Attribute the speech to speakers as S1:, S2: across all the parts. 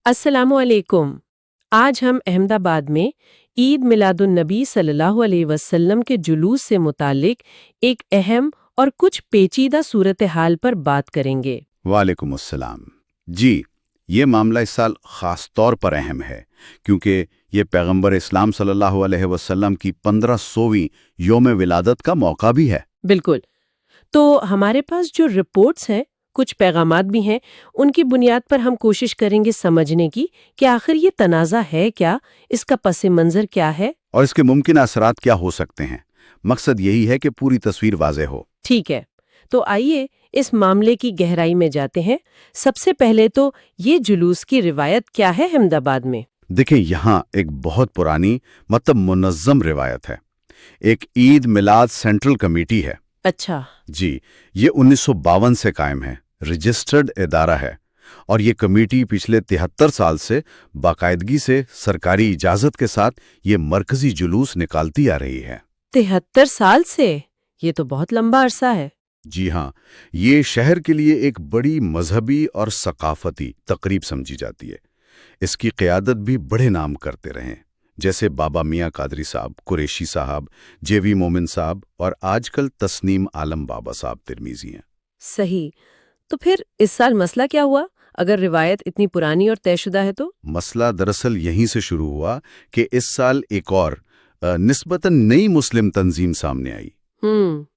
S1: अस्सलामु अलैकुम। आज हम अहमदाबाद में ईद मिलादुन्नबी सल्लल्लाहु अलैहि वसल्लम के जुलूस से मुतालिक एक अहम और कुछ पेचीदा सूरत हाल पर बात करेंगे।
S2: वालेकुम अस्सलाम। जी, ये मामला इस साल ख़ास तौर पर अहम है क्योंकि ये पैगंबर इस्लाम सल्लल्लाहु अलैहि वसल्लम की 1500वीं यौम विलादत का मौका भी है।
S1: बिल्कुल। तो हमारे पास जो रिपोर्ट्स हैं, कुछ पैगामात भी हैं, उनकी बुनियाद पर हम कोशिश करेंगे समझने की कि आखिर ये तनाज़ा है क्या, इसका पस मंज़र क्या है।
S2: और इसके मुमकिन असरात क्या हो सकते हैं। मकसद यही है कि पूरी तस्वीर वाज़ेह हो।
S1: ठीक है, तो आइए इस मामले की गहराई में जाते हैं। सबसे पहले तो ये जुलूस की रिवायत क्या है अहमदाबाद में?
S2: देखें, यहाँ एक बहुत पुरानी मतलब मुनज़्ज़म रिवायत है। एक ईद मिलाद सेंट्रल कमेटी है।
S1: अच्छा।
S2: जी, ये 1952 से कायम है, रजिस्टर्ड इदारा है। और ये कमेटी पिछले 73 साल से बाकायदगी से सरकारी इजाज़त के साथ ये मरकज़ी जुलूस निकालती आ रही है।
S1: 73 साल से? ये तो बहुत लंबा अरसा है।
S2: जी हाँ, ये शहर के लिए एक बड़ी मजहबी और सकाफती तकरीब समझी जाती है। इसकी क़यादत भी बड़े नाम करते रहे, जैसे बाबा मियाँ कादरी साहब, कुरैशी साहब, जेवी मोमिन साहब और आजकल तस्नीम आलम बाबा साहब तिरमिज़ी हैं।
S1: सही। तो फिर इस साल मसला क्या हुआ, अगर रिवायत इतनी पुरानी और तयशुदा है तो?
S2: मसला दरअसल यहीं से शुरू हुआ कि इस साल एक और निस्बतन नई मुस्लिम तंजीम सामने आई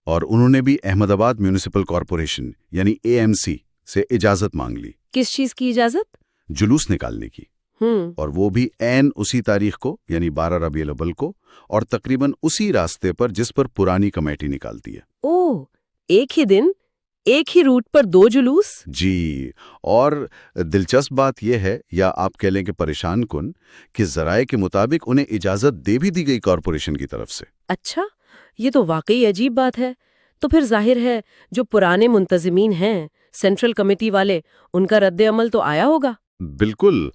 S2: और उन्होंने भी अहमदाबाद म्यूनिसिपल कॉरपोरेशन यानी एएमसी से इजाज़त मांग ली
S1: किस चीज की इजाजत?
S2: जुलूस निकालने की। और वो भी ऐन उसी तारीख को यानी 12 रबीउल अव्वल को, और तकरीबन उसी रास्ते पर जिस पर पुरानी कमेटी निकालती है।
S1: ओह, एक ही दिन, एक ही रूट पर दो जुलूस?
S2: जी, और दिलचस्प बात यह है, या आप कह लें कि परेशान कुन, कि ज़राए के मुताबिक उन्हें इजाज़त दे भी दी गई कॉरपोरेशन की तरफ से।
S1: अच्छा, ये तो वाकई अजीब बात है। तो फिर जाहिर है जो पुराने मुंतजिमीन हैं, सेंट्रल कमेटी वाले, उनका रद्द अमल तो आया होगा।
S2: बिल्कुल।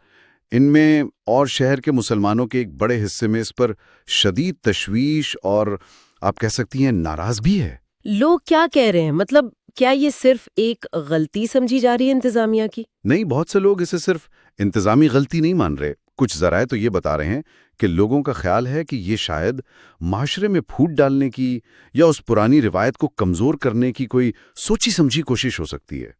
S2: इनमें और शहर के मुसलमानों के एक बड़े हिस्से में इस पर शदीद तशवीश और आप कह सकती हैं नाराज भी है।
S1: लोग क्या कह रहे हैं, मतलब क्या ये सिर्फ एक गलती समझी जा रही है इंतजामिया की?
S2: नहीं, बहुत से लोग इसे सिर्फ इंतजामी गलती नहीं मान रहे। कुछ ज़राए तो ये बता रहे हैं कि लोगों का ख्याल है कि ये शायद माशरे में फूट डालने की या उस पुरानी रिवायत को कमज़ोर करने की कोई सोची समझी कोशिश हो सकती है।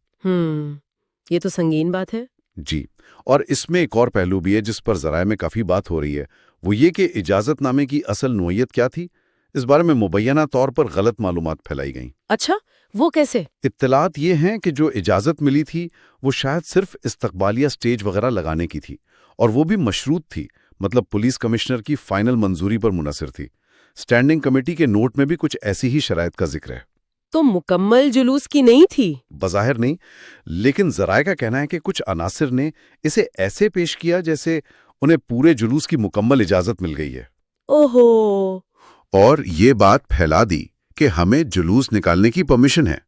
S1: ये तो संगीन बात है।
S2: जी, और इसमें एक और पहलू भी है जिस पर ज़राए में काफ़ी बात हो रही है। वो ये कि इजाज़तनामे की असल नोयत क्या थी। इस बारे में मुबैना तौर पर गलत मालूमात फैलाई गईं।
S1: अच्छा, वो कैसे?
S2: इत्तलात ये हैं कि जो इजाज़त मिली थी वो शायद सिर्फ इस्तकबालिया स्टेज वगैरह लगाने की थी, और वो भी मशरूत थी, मतलब पुलिस कमिश्नर की फाइनल मंजूरी पर मुनसर थी। स्टैंडिंग कमेटी के नोट में भी कुछ ऐसी ही शराइत का जिक्र है।
S1: तो मुकम्मल जुलूस की नहीं थी?
S2: बज़ाहिर नहीं, लेकिन ज़राए का कहना है कि कुछ अनासिर ने इसे ऐसे पेश किया जैसे उन्हें पूरे जुलूस की मुकम्मल इजाज़त मिल गई है।
S1: ओहो।
S2: और ये बात फैला दी कि हमें जुलूस निकालने की परमिशन है।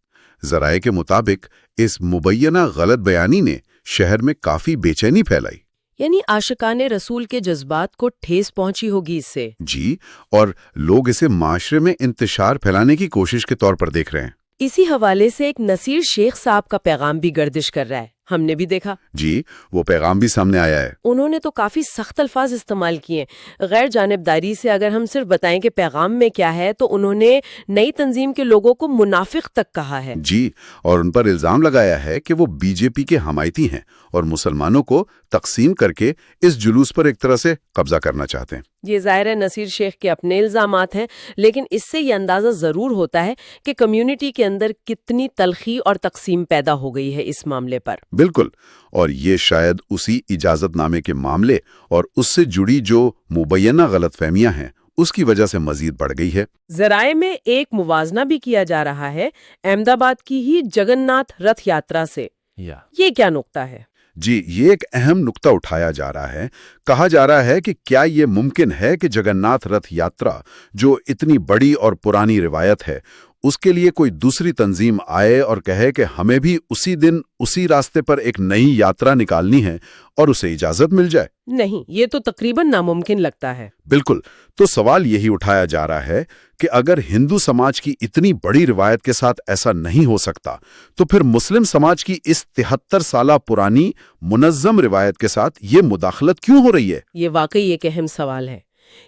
S2: ज़राए के मुताबिक इस मुबैना गलत बयानी ने शहर में काफ़ी बेचैनी फैलाई।
S1: यानी आशिकाने रसूल के जज्बात को ठेस पहुंची होगी इससे।
S2: जी, और लोग इसे माशरे में इंतशार फैलाने की कोशिश के तौर पर देख रहे हैं।
S1: इसी हवाले से एक नसीर शेख साहब का पैगाम भी गर्दिश कर रहा है, हमने भी देखा।
S2: जी, वो पैगाम भी सामने आया है।
S1: उन्होंने तो काफी सख्त अल्फाज इस्तेमाल किए। गैर जानिबदारी से अगर हम सिर्फ बताएं कि पैगाम में क्या है, तो उन्होंने नई तंजीम के लोगों को मुनाफिक तक कहा है।
S2: जी, और उन पर इल्जाम लगाया है कि वो बीजेपी के हमायती हैं और मुसलमानों को तकसीम करके इस जुलूस पर एक तरह से कब्जा करना चाहते हैं।
S1: ये ज़ाहिर है नसीर शेख के अपने इल्जामात हैं, लेकिन इससे ये अंदाज़ा ज़रूर होता है कि कम्युनिटी के अंदर कितनी तलखी और तकसीम पैदा हो गई है इस मामले पर।
S2: बिल्कुल, और ये शायद उसी इजाज़तनामे के मामले और उससे जुड़ी जो मुबैना गलतफहमियां हैं उसकी वजह से मजीद बढ़ गई है।
S1: ज़राए में एक मुवाजना भी किया जा रहा है अहमदाबाद की ही जगन्नाथ रथ यात्रा से। ये क्या नुक्ता है?
S2: जी, ये एक अहम नुक्ता उठाया जा रहा है। कहा जा रहा है कि क्या ये मुमकिन है कि जगन्नाथ रथ यात्रा, जो इतनी बड़ी और पुरानी रिवायत है, اس کے لیے کوئی دوسری تنظیم آئے اور کہے کہ ہمیں بھی اسی دن اسی راستے پر ایک نئی یاترا نکالنی ہے اور اسے اجازت مل جائے؟
S1: نہیں، یہ تو تقریباً ناممکن لگتا ہے۔
S2: بالکل۔ تو سوال یہی اٹھایا جا رہا ہے کہ اگر ہندو سماج کی اتنی بڑی روایت کے ساتھ ایسا نہیں ہو سکتا تو پھر مسلم سماج کی اس 73 سالہ پرانی منظم روایت کے ساتھ یہ مداخلت کیوں ہو رہی ہے؟
S1: یہ واقعی ایک اہم سوال ہے۔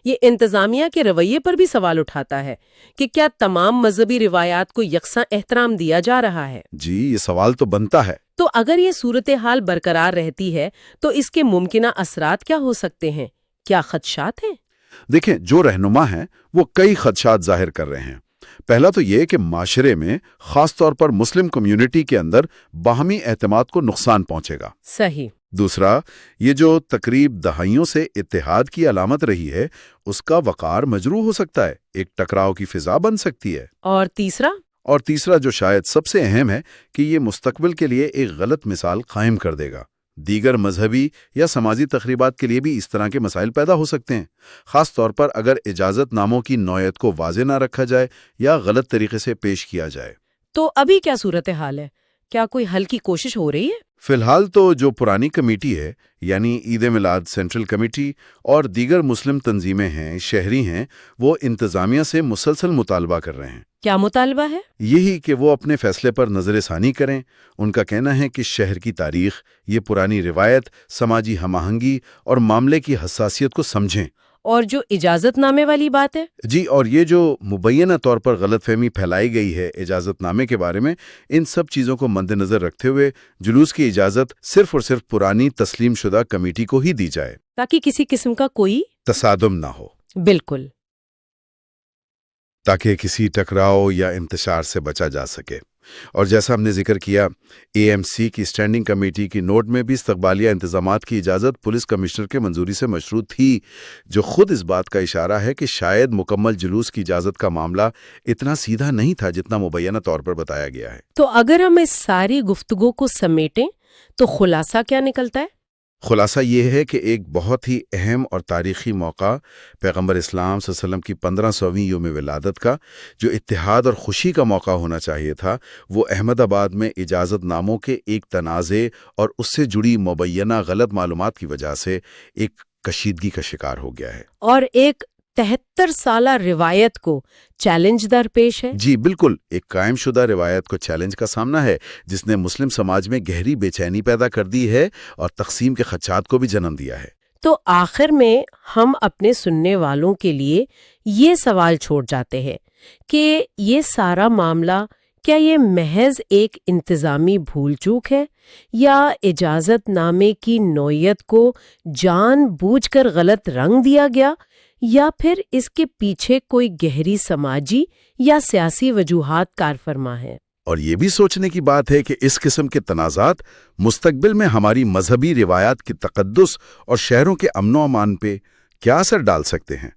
S1: یہ انتظامیہ کے رویے پر بھی سوال اٹھاتا ہے کہ کیا تمام مذہبی روایات کو یکساں احترام دیا جا رہا ہے؟
S2: جی، یہ سوال تو بنتا ہے۔
S1: تو اگر یہ صورتحال برقرار رہتی ہے تو اس کے ممکنہ اثرات کیا ہو سکتے ہیں؟ کیا خدشات ہیں؟
S2: دیکھیں، جو رہنما ہیں وہ کئی خدشات ظاہر کر رہے ہیں۔ پہلا تو یہ کہ معاشرے میں خاص طور پر مسلم کمیونٹی کے اندر باہمی اعتماد کو نقصان پہنچے گا۔
S1: صحیح۔
S2: دوسرا، یہ جو تقریب دہائیوں سے اتحاد کی علامت رہی ہے اس کا وقار مجروح ہو سکتا ہے، ایک ٹکراؤ کی فضا بن سکتی ہے۔
S1: اور تیسرا
S2: جو شاید سب سے اہم ہے کہ یہ مستقبل کے لیے ایک غلط مثال قائم کر دے گا۔ دیگر مذہبی یا سماجی تقریبات کے لیے بھی اس طرح کے مسائل پیدا ہو سکتے ہیں، خاص طور پر اگر اجازت ناموں کی نوعیت کو واضح نہ رکھا جائے یا غلط طریقے سے پیش کیا جائے۔
S1: تو ابھی کیا صورتحال ہے؟ کیا کوئی حل کی کوشش ہو رہی ہے؟
S2: فی الحال تو جو پرانی کمیٹی ہے، یعنی عید میلاد سینٹرل کمیٹی اور دیگر مسلم تنظیمیں ہیں، شہری ہیں، وہ انتظامیہ سے مسلسل مطالبہ کر رہے ہیں۔
S1: کیا مطالبہ ہے؟
S2: یہی کہ وہ اپنے فیصلے پر نظر ثانی کریں۔ ان کا کہنا ہے کہ شہر کی تاریخ، یہ پرانی روایت، سماجی ہم آہنگی اور معاملے کی حساسیت کو سمجھیں۔
S1: اور جو اجازت نامے والی بات ہے؟
S2: جی، اور یہ جو مبینہ طور پر غلط فہمی پھیلائی گئی ہے اجازت نامے کے بارے میں، ان سب چیزوں کو مد نظر رکھتے ہوئے جلوس کی اجازت صرف اور صرف پرانی تسلیم شدہ کمیٹی کو ہی دی جائے،
S1: تاکہ کسی قسم کا کوئی
S2: تصادم نہ ہو،
S1: بالکل،
S2: تاکہ کسی ٹکراؤ یا انتشار سے بچا جا سکے۔ اور جیسا ہم نے ذکر کیا، اے ایم سی کی اسٹینڈنگ کمیٹی کی نوٹ میں بھی استقبالیہ انتظامات کی اجازت پولیس کمشنر کے منظوری سے مشروط تھی، جو خود اس بات کا اشارہ ہے کہ شاید مکمل جلوس کی اجازت کا معاملہ اتنا سیدھا نہیں تھا جتنا مبینہ طور پر بتایا گیا ہے۔
S1: تو اگر ہم اس ساری گفتگو کو سمیٹیں تو خلاصہ کیا نکلتا ہے؟
S2: خلاصہ یہ ہے کہ ایک بہت ہی اہم اور تاریخی موقع، پیغمبر اسلام صلی اللہ علیہ وسلم کی 1500ویں یوم ولادت کا، جو اتحاد اور خوشی کا موقع ہونا چاہیے تھا، وہ احمد آباد میں اجازت ناموں کے ایک تنازع اور اس سے جڑی مبینہ غلط معلومات کی وجہ سے ایک کشیدگی کا شکار ہو گیا ہے۔
S1: اور ایک 73 سالہ روایت کو چیلنج درپیش ہے۔
S2: جی بالکل، ایک قائم شدہ روایت کو چیلنج کا سامنا ہے جس نے مسلم سماج میں گہری بے چینی پیدا کر دی ہے اور تقسیم کے خدشات کو بھی جنم دیا ہے۔
S1: تو آخر میں ہم اپنے سننے والوں کے لیے یہ سوال چھوڑ جاتے ہیں کہ یہ سارا معاملہ کیا یہ محض ایک انتظامی بھول چوک ہے، یا اجازت نامے کی نوعیت کو جان بوجھ کر غلط رنگ دیا گیا، یا پھر اس کے پیچھے کوئی گہری سماجی یا سیاسی وجوہات کار فرما ہے؟
S2: اور یہ بھی سوچنے کی بات ہے کہ اس قسم کے تنازعات مستقبل میں ہماری مذہبی روایات کی تقدس اور شہروں کے امن و امان پہ کیا اثر ڈال سکتے ہیں۔